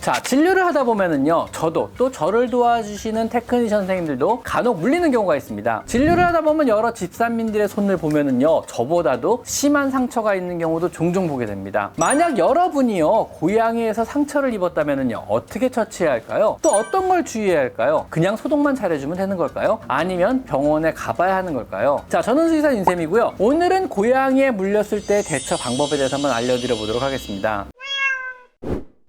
자, 진료를 하다 보면은요, 저도 또 저를 도와주시는 테크니션 선생님들도 간혹 물리는 경우가 있습니다. 진료를 하다 보면 여러 집산민들의 손을 보면은요, 저보다도 심한 상처가 있는 경우도 종종 보게 됩니다. 만약 여러분이요, 고양이에서 상처를 입었다면은요, 어떻게 처치해야 할까요? 또 어떤 걸 주의해야 할까요? 그냥 소독만 잘해주면 되는 걸까요? 아니면 병원에 가봐야 하는 걸까요? 자, 저는 수의사 윤쌤이고요. 오늘은 고양이에 물렸을 때 대처 방법에 대해서 한번 알려드려 보도록 하겠습니다.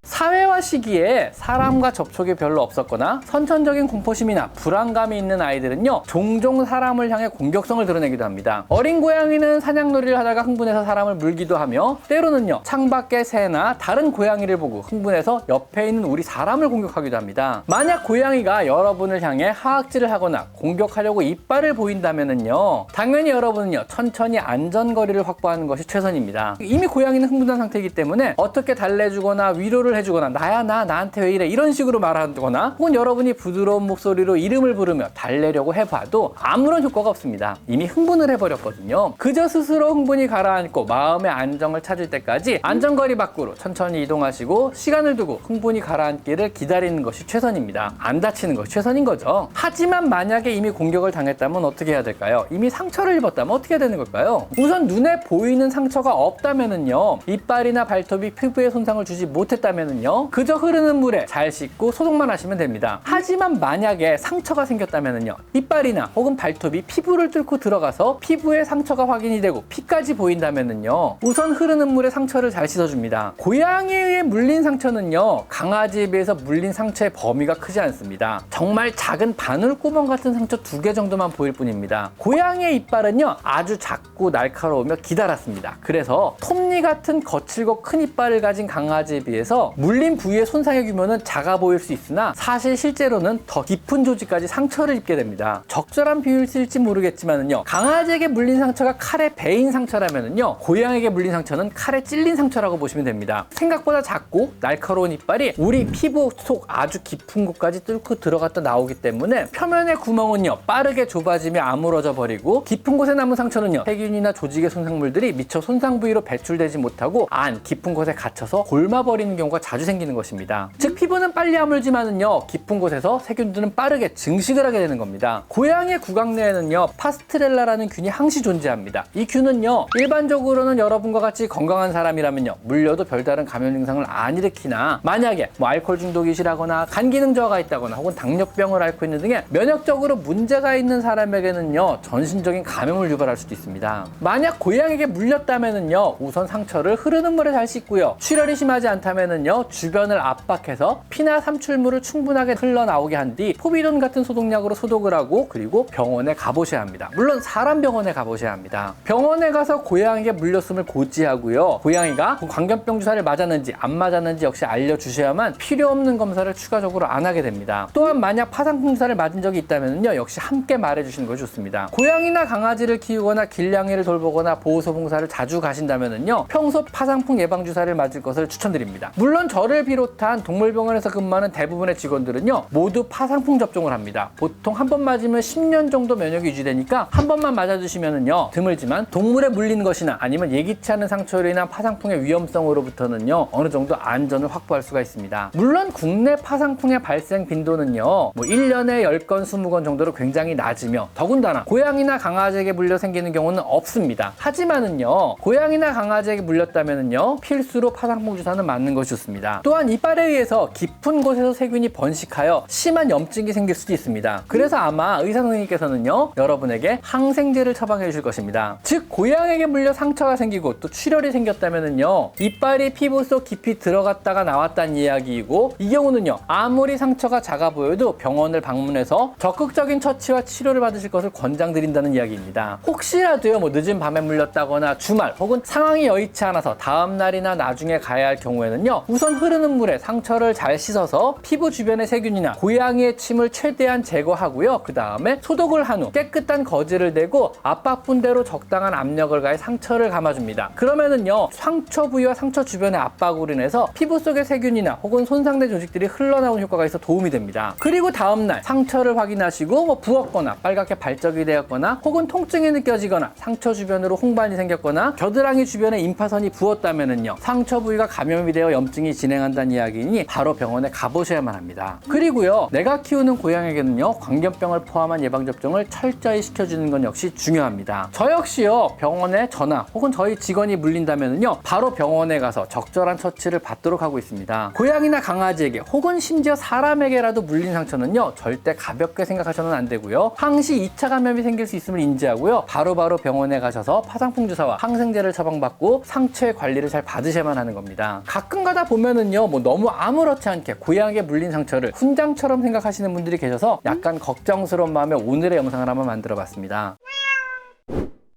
사회화 시기에 사람과 접촉이 별로 없었거나 선천적인 공포심이나 불안감이 있는 아이들은요, 종종 사람을 향해 공격성을 드러내기도 합니다. 어린 고양이는 사냥놀이를 하다가 흥분해서 사람을 물기도 하며, 때로는요, 창밖의 새나 다른 고양이를 보고 흥분해서 옆에 있는 우리 사람을 공격하기도 합니다. 만약 고양이가 여러분을 향해 하악질을 하거나 공격하려고 이빨을 보인다면은요, 당연히 여러분은요, 천천히 안전거리를 확보하는 것이 최선입니다. 이미 고양이는 흥분한 상태이기 때문에 어떻게 달래주거나 위로를 해주거나 나한테 왜 이래 이런 식으로 말하거나, 혹은 여러분이 부드러운 목소리로 이름을 부르며 달래려고 해봐도 아무런 효과가 없습니다. 이미 흥분을 해버렸거든요. 그저 스스로 흥분이 가라앉고 마음의 안정을 찾을 때까지 안전거리 밖으로 천천히 이동하시고 시간을 두고 흥분이 가라앉기를 기다리는 것이 최선입니다. 안 다치는 것이 최선인 거죠. 하지만 만약에 이미 공격을 당했다면 어떻게 해야 될까요? 이미 상처를 입었다면 어떻게 해야 되는 걸까요? 우선 눈에 보이는 상처가 없다면은요, 이빨이나 발톱이 피부에 손상을 주지 못했다면 그저 흐르는 물에 잘 씻고 소독만 하시면 됩니다. 하지만 만약에 상처가 생겼다면요, 이빨이나 혹은 발톱이 피부를 뚫고 들어가서 피부에 상처가 확인이 되고 피까지 보인다면요, 우선 흐르는 물에 상처를 잘 씻어줍니다. 고양이에 의해 물린 상처는요, 강아지에 비해서 물린 상처의 범위가 크지 않습니다. 정말 작은 바늘구멍 같은 상처 2개 정도만 보일 뿐입니다. 고양이의 이빨은요, 아주 작고 날카로우며 기다랗습니다. 그래서 톱니 같은 거칠고 큰 이빨을 가진 강아지에 비해서 물린 부위의 손상의 규모는 작아 보일 수 있으나 사실 실제로는 더 깊은 조직까지 상처를 입게 됩니다. 적절한 비율일지 모르겠지만은요, 강아지에게 물린 상처가 칼에 베인 상처라면은요, 고양이에게 물린 상처는 칼에 찔린 상처라고 보시면 됩니다. 생각보다 작고 날카로운 이빨이 우리 피부 속 아주 깊은 곳까지 뚫고 들어갔다 나오기 때문에 표면의 구멍은요, 빠르게 좁아지며 아물어져 버리고, 깊은 곳에 남은 상처는요, 세균이나 조직의 손상물들이 미처 손상 부위로 배출되지 못하고 안 깊은 곳에 갇혀서 골마버리는 경우가 자주 생기는 것입니다. 즉, 피부는 빨리 아물지만은요, 깊은 곳에서 세균들은 빠르게 증식을 하게 되는 겁니다. 고양이의 구강 내에는요, 파스트렐라라는 균이 항시 존재합니다. 이 균은요, 일반적으로는 여러분과 같이 건강한 사람이라면요, 물려도 별다른 감염 증상을 안 일으키나, 만약에 알코올 중독이시라거나 간 기능 저하가 있다거나 혹은 당뇨병을 앓고 있는 등의 면역적으로 문제가 있는 사람에게는요, 전신적인 감염을 유발할 수도 있습니다. 만약 고양이에게 물렸다면은요, 우선 상처를 흐르는 물에 잘 씻고요, 출혈이 심하지 않다면은요, 주변을 압박해서 피나 삼출물을 충분하게 흘러나오게 한 뒤 포비돈 같은 소독약으로 소독을 하고, 그리고 병원에 가보셔야 합니다. 물론 사람 병원에 가보셔야 합니다. 병원에 가서 고양이에게 물렸음을 고지하고요, 고양이가 광견병 주사를 맞았는지 안 맞았는지 역시 알려주셔야만 필요 없는 검사를 추가적으로 안 하게 됩니다. 또한 만약 파상풍 주사를 맞은 적이 있다면요, 역시 함께 말해주시는 것이 좋습니다. 고양이나 강아지를 키우거나 길냥이를 돌보거나 보호소봉사를 자주 가신다면요, 평소 파상풍 예방 주사를 맞을 것을 추천드립니다. 물론 저를 비롯한 동물병원에서 근무하는 대부분의 직원들은요, 모두 파상풍 접종을 합니다. 보통 한 번 맞으면 10년 정도 면역이 유지되니까 한 번만 맞아주시면은요, 드물지만 동물에 물린 것이나 아니면 예기치 않은 상처로 인한 파상풍의 위험성으로부터는요, 어느 정도 안전을 확보할 수가 있습니다. 물론 국내 파상풍의 발생 빈도는요, 1년에 10건, 20건 정도로 굉장히 낮으며, 더군다나 고양이나 강아지에게 물려 생기는 경우는 없습니다. 하지만은요, 고양이나 강아지에게 물렸다면은요, 필수로 파상풍 주사는 맞는 것이 좋습니다. 또한 이빨에 의해서 깊은 곳에서 세균이 번식하여 심한 염증이 생길 수도 있습니다. 그래서 아마 의사 선생님께서는요, 여러분에게 항생제를 처방해 주실 것입니다. 즉, 고양이에게 물려 상처가 생기고 또 출혈이 생겼다면은요, 이빨이 피부 속 깊이 들어갔다가 나왔다는 이야기이고, 이 경우는요, 아무리 상처가 작아 보여도 병원을 방문해서 적극적인 처치와 치료를 받으실 것을 권장드린다는 이야기입니다. 혹시라도요, 늦은 밤에 물렸다거나 주말 혹은 상황이 여의치 않아서 다음 날이나 나중에 가야 할 경우에는요, 우선 흐르는 물에 상처를 잘 씻어서 피부 주변의 세균이나 고양이의 침을 최대한 제거하고요, 그 다음에 소독을 한 후 깨끗한 거즈를 대고 압박분대로 적당한 압력을 가해 상처를 감아줍니다. 그러면은요, 상처 부위와 상처 주변의 압박으로 인해서 피부 속의 세균이나 혹은 손상된 조직들이 흘러나오는 효과가 있어 도움이 됩니다. 그리고 다음날 상처를 확인하시고 부었거나 빨갛게 발적이 되었거나 혹은 통증이 느껴지거나 상처 주변으로 홍반이 생겼거나 겨드랑이 주변에 임파선이 부었다면은요, 상처 부위가 감염이 되어 염증이 진행한다는 이야기이니 바로 바로 병원에 가보셔야만 합니다. 그리고요, 내가 키우는 고양이에게는요, 광견병을 포함한 예방접종을 철저히 시켜주는 건 역시 중요합니다. 저 역시요, 병원에 전화 혹은 저희 직원이 물린다면요, 바로 병원에 가서 적절한 처치를 받도록 하고 있습니다. 고양이나 강아지에게 혹은 심지어 사람에게라도 물린 상처는요, 절대 가볍게 생각하셔는 안 되고요. 항시 2차 감염이 생길 수 있음을 인지하고요, 바로바로 병원에 가셔서 파상풍 주사와 항생제를 처방받고 상처의 관리를 잘 받으셔야만 하는 겁니다. 가끔 가다 보면은요, 뭐 너무 아무렇지 않게 고양이에 물린 상처를 훈장처럼 생각하시는 분들이 계셔서 약간 걱정스러운 마음에 오늘의 영상을 한번 만들어 봤습니다.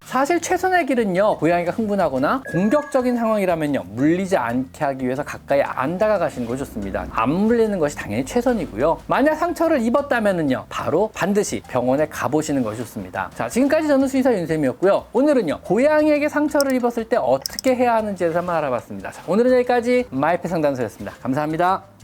사실 최선의 길은요, 고양이가 흥분하거나 공격적인 상황이라면요, 물리지 않게 하기 위해서 가까이 안 다가가시는 것이 좋습니다. 안 물리는 것이 당연히 최선이고요. 만약 상처를 입었다면은요, 바로 반드시 병원에 가보시는 것이 좋습니다. 자, 지금까지 저는 수의사 윤쌤이었고요. 오늘은요, 고양이에게 상처를 입었을 때 어떻게 해야 하는지에 대해서 한번 알아봤습니다. 자, 오늘은 여기까지 마이펫 상담소였습니다. 감사합니다.